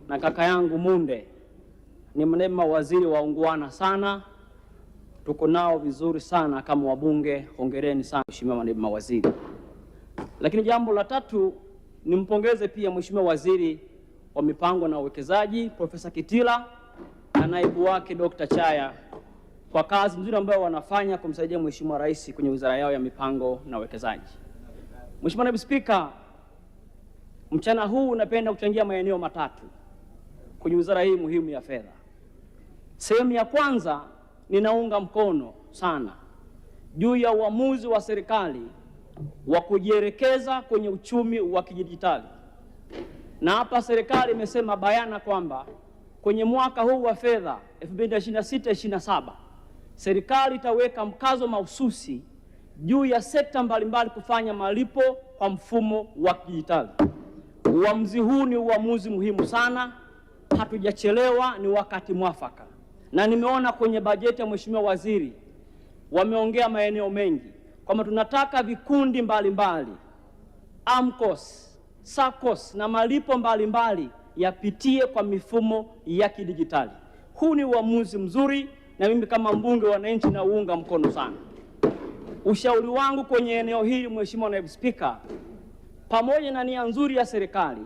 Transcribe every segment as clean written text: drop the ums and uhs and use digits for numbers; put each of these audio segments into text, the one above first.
na kaka yangu Munde ni mawaziri waungwana sana, tuko nao vizuri sana kama wabunge. Hongereni sana mheshimiwa mawaziri. Lakini jambo la tatu, nimpongeze pia mheshimiwa waziri wa mipango na uwekezaji Profesa Kitila na naibu wake Dr. Chaya kwa kazi nzuri ambayo wanafanya kumsaidia mheshimiwa rais kwenye wizara yao ya mipango na uwekezaji. Mheshimiwa Naibu Spika, mchana huu napenda kuchangia maeneo matatu kwenye wizara hii muhimu ya fedha. Sehemu ya kwanza, ninaunga mkono sana juu ya uamuzi wa serikali wa kujielekeza kwenye uchumi wa kidijitali. Na hapa serikali imesema bayana kwamba kwenye mwaka huu wa fedha 2026/27 serikali itaweka mkazo mahususi juu ya sekta mbalimbali kufanya malipo kwa mfumo wa kidijitali. Uamuzi huu ni uamuzi muhimu sana, hatujachelewa, ni wakati mwafaka. Na nimeona kwenye bajeti ya mheshimiwa waziri wameongea maeneo mengi kwamba tunataka vikundi mbalimbali, AMCOS, SACCOS na malipo mbalimbali yapitie kwa mifumo ya kidijitali. Huu ni uamuzi mzuri na mimi kama mbunge wa wananchi na uunga mkono sana. Ushauri wangu kwenye eneo hili mheshimiwa naibu spika, pamoja na nia nzuri ya serikali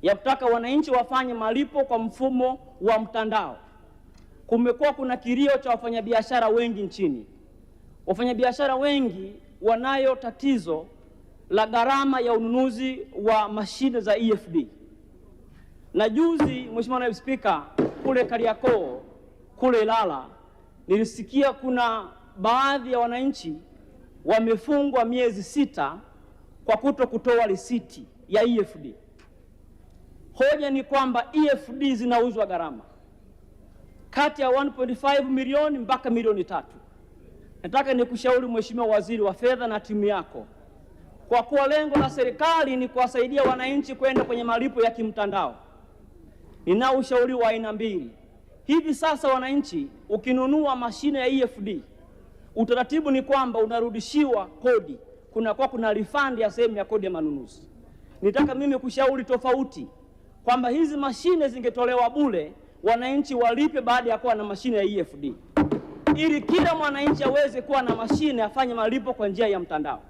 ya kutaka wananchi wafanye malipo kwa mfumo wa mtandao, kumekuwa kuna kilio cha wafanyabiashara wengi nchini. Wafanyabiashara wengi wanayo tatizo la gharama ya ununuzi wa mashine za EFD. Na juzi mheshimiwa naibu spika, kule Kariakoo, kule Ilala, nilisikia kuna baadhi ya wananchi wamefungwa miezi 6 kwa kutoa risiti ya EFD. Hoja ni kwamba EFD zinauzwa gharama kati ya 1.5 milioni mpaka milioni 3. Nataka nikushauri mheshimiwa waziri wa fedha na timu yako, kwa kuwa lengo la serikali ni kuwasaidia wananchi kwenda kwenye malipo ya kimtandao, ninao ushauri wa aina mbili. Hivi sasa wananchi, ukinunua mashine ya EFD, utaratibu ni kwamba unarudishiwa kodi, kuna refund ya sehemu ya kodi ya manunuzi. Nitaka mimi kushauri tofauti, kwamba hizi mashine zingetolewa bure, wananchi walipe baada ya kuwa na mashine ya EFD, ili kila mwananchi aweze kuwa na mashine, afanye malipo kwa njia ya mtandao.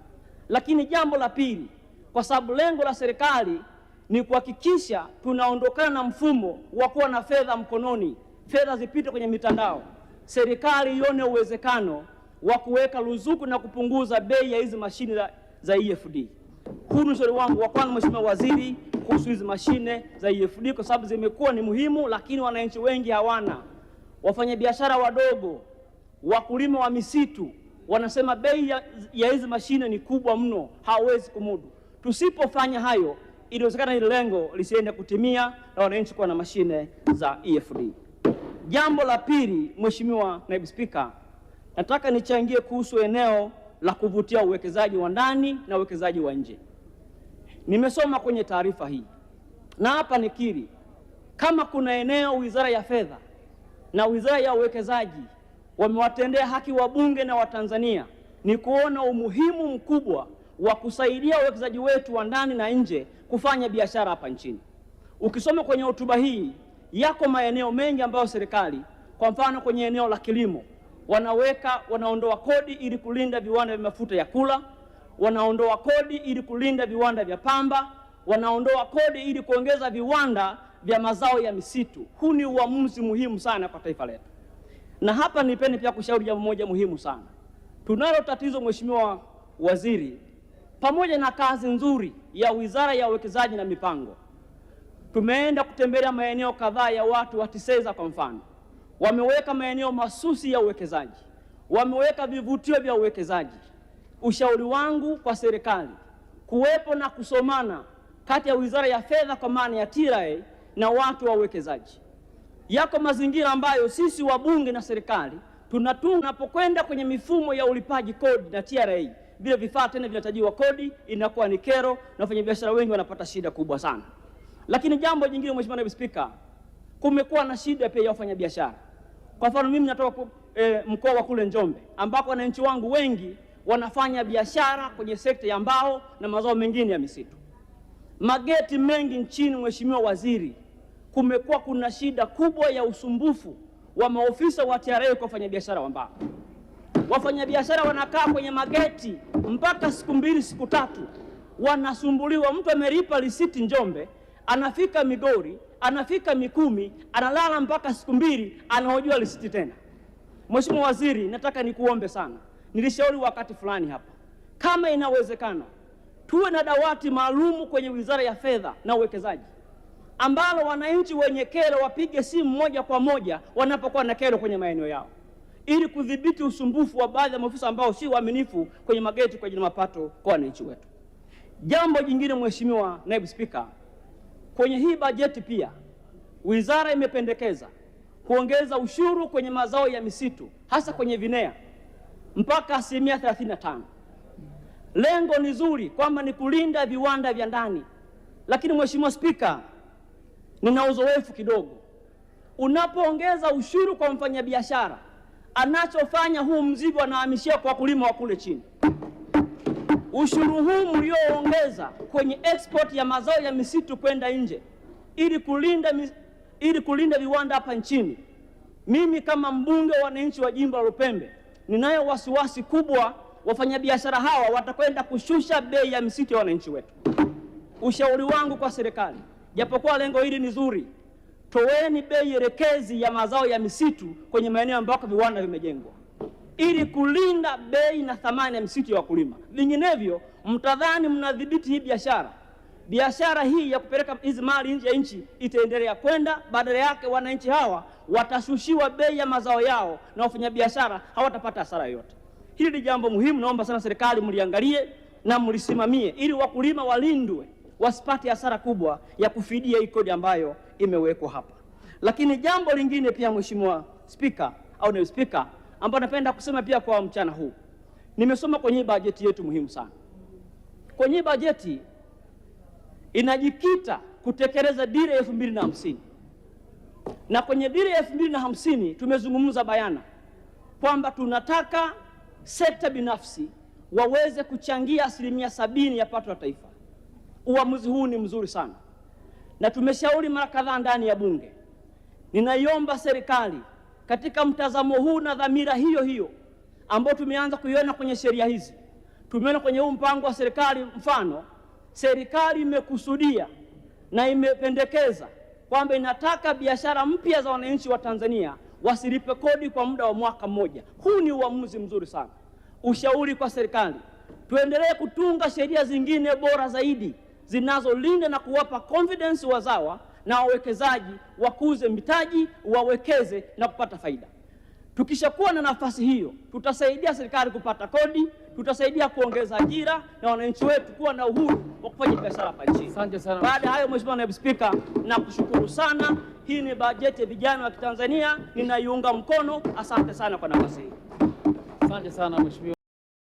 Lakini jambo la pili, kwa sababu lengo la serikali ni kuhakikisha tunaondokana na mfumo wa kuwa na fedha mkononi, fedha zipite kwenye mitandao, serikali ione uwezekano wa kuweka ruzuku na kupunguza bei ya hizi mashine za EFD. Huu ni ushauri wangu wa kwanza mheshimiwa waziri kuhusu hizi mashine za EFD, kwa sababu zimekuwa ni muhimu, lakini wananchi wengi hawana. Wafanyabiashara wadogo, wakulima wa misitu wanasema bei ya hizi mashine ni kubwa mno, hawezi kumudu. Tusipofanya hayo, inawezekana hili lengo lisiende kutimia na wananchi kuwa na mashine za EFD. Jambo la pili mheshimiwa naibu spika, nataka nichangie kuhusu eneo la kuvutia uwekezaji wa ndani na uwekezaji wa nje. Nimesoma kwenye taarifa hii na hapa nikiri, kama kuna eneo wizara ya fedha na wizara ya uwekezaji wamewatendea haki wabunge na Watanzania, ni kuona umuhimu mkubwa wa kusaidia uwekezaji wetu wa ndani na nje kufanya biashara hapa nchini. Ukisoma kwenye hotuba hii, yako maeneo mengi ambayo serikali, kwa mfano kwenye eneo la kilimo, wanaondoa kodi ili kulinda viwanda vya mafuta ya kula, wanaondoa kodi ili kulinda viwanda vya pamba, wanaondoa kodi ili kuongeza viwanda vya mazao ya misitu. Huu ni uamuzi muhimu sana kwa taifa letu. Na hapa nipende pia kushauri jambo moja muhimu sana. Tunalo tatizo mheshimiwa waziri, pamoja na kazi nzuri ya wizara ya uwekezaji na mipango, tumeenda kutembelea maeneo kadhaa ya watu wa TISEZA kwa mfano, wameweka maeneo mahsusi ya uwekezaji, wameweka vivutio vya uwekezaji. Ushauri wangu kwa serikali, kuwepo na kusomana kati ya wizara ya fedha kwa maana ya TRA na watu wa uwekezaji. Yako mazingira ambayo sisi wabunge na serikali tunapokwenda kwenye mifumo ya ulipaji kodi na TRA, vile vifaa tena vinatajiwa kodi, inakuwa ni kero na wafanyabiashara wengi wanapata shida kubwa sana. Lakini jambo jingine mheshimiwa naibu spika, kumekuwa na shida pia ya wafanyabiashara. Kwa mfano mimi natoka mkoa wa kule Njombe, ambako wananchi wangu wengi wanafanya biashara kwenye sekta ya mbao na mazao mengine ya misitu. Mageti mengi nchini mheshimiwa waziri, kumekuwa kuna shida kubwa ya usumbufu wa maofisa wa TRA kwa wafanyabiashara wa mbao. Wafanyabiashara wanakaa kwenye mageti mpaka siku 2 siku 3, wanasumbuliwa. Mtu ameripa risiti Njombe, anafika Migori, anafika Mikumi, analala mpaka siku 2, anahojiwa risiti tena. Mheshimiwa Waziri, nataka nikuombe sana, nilishauri wakati fulani hapa, kama inawezekana tuwe na dawati maalumu kwenye Wizara ya Fedha na Uwekezaji, ambalo wananchi wenye kero wapige simu moja kwa moja wanapokuwa na kero kwenye maeneo yao, ili kudhibiti usumbufu wa baadhi ya maofisa ambao si waaminifu kwenye mageti kwa ajili ya mapato kwa wananchi wetu. Jambo jingine, Mheshimiwa Naibu Spika, kwenye hii bajeti pia wizara imependekeza kuongeza ushuru kwenye mazao ya misitu, hasa kwenye vinea mpaka 35%. Lengo ni zuri kwamba ni kulinda viwanda vya ndani, lakini Mheshimiwa Spika, nina uzoefu kidogo. Unapoongeza ushuru kwa mfanyabiashara, anachofanya huu mzigo anahamishia kwa wakulima wa kule chini. Ushuru huu mlioongeza kwenye export ya mazao ya misitu kwenda nje ili kulinda viwanda hapa nchini, mimi kama mbunge wa wananchi wa jimbo la Lupembe ninayo wasiwasi kubwa wafanyabiashara hawa watakwenda kushusha bei ya misitu ya wananchi wetu. Ushauri wangu kwa serikali, japokuwa lengo hili ni zuri, toweni bei elekezi ya mazao ya misitu kwenye maeneo ambako viwanda vimejengwa, ili kulinda bei na thamani ya misitu ya wakulima. Vinginevyo mtadhani mnadhibiti hii biashara. Biashara hii ya kupeleka hizi mali nje ya nchi itaendelea kwenda, badala yake wananchi hawa watashushiwa bei ya mazao yao na wafanyabiashara hawatapata hasara yoyote. Hili ni jambo muhimu, naomba sana serikali mliangalie na mlisimamie, ili wakulima walindwe wasipate hasara kubwa ya kufidia hii kodi ambayo imewekwa hapa. Lakini jambo lingine pia, Mheshimiwa Spika au Naibu Spika, ambao napenda kusema pia kwa mchana huu, nimesoma kwenye bajeti yetu muhimu sana. Kwenye bajeti inajikita kutekeleza dira ya 2050, na kwenye dira ya 2050 tumezungumza bayana kwamba tunataka sekta binafsi waweze kuchangia 70% ya pato la taifa. Uamuzi huu ni mzuri sana, na tumeshauri mara kadhaa ndani ya Bunge. Ninaiomba serikali katika mtazamo huu na dhamira hiyo hiyo ambao tumeanza kuiona kwenye sheria hizi, tumeona kwenye huu mpango wa serikali. Mfano, serikali imekusudia na imependekeza kwamba inataka biashara mpya za wananchi wa Tanzania wasilipe kodi kwa muda wa mwaka mmoja. Huu ni uamuzi mzuri sana. Ushauri kwa serikali, tuendelee kutunga sheria zingine bora zaidi zinazolinda na kuwapa confidence wazawa na wawekezaji wakuze mitaji, wawekeze na kupata faida. Tukishakuwa na nafasi hiyo, tutasaidia serikali kupata kodi, tutasaidia kuongeza ajira na wananchi wetu kuwa na uhuru wa kufanya biashara hapa nchini. Asante sana. Baada ya hayo, Mheshimiwa Naibu Spika, nakushukuru sana. Hii ni bajeti ya vijana wa Kitanzania, ninaiunga mkono. Asante sana kwa nafasi hii. Asante sana Mheshimiwa.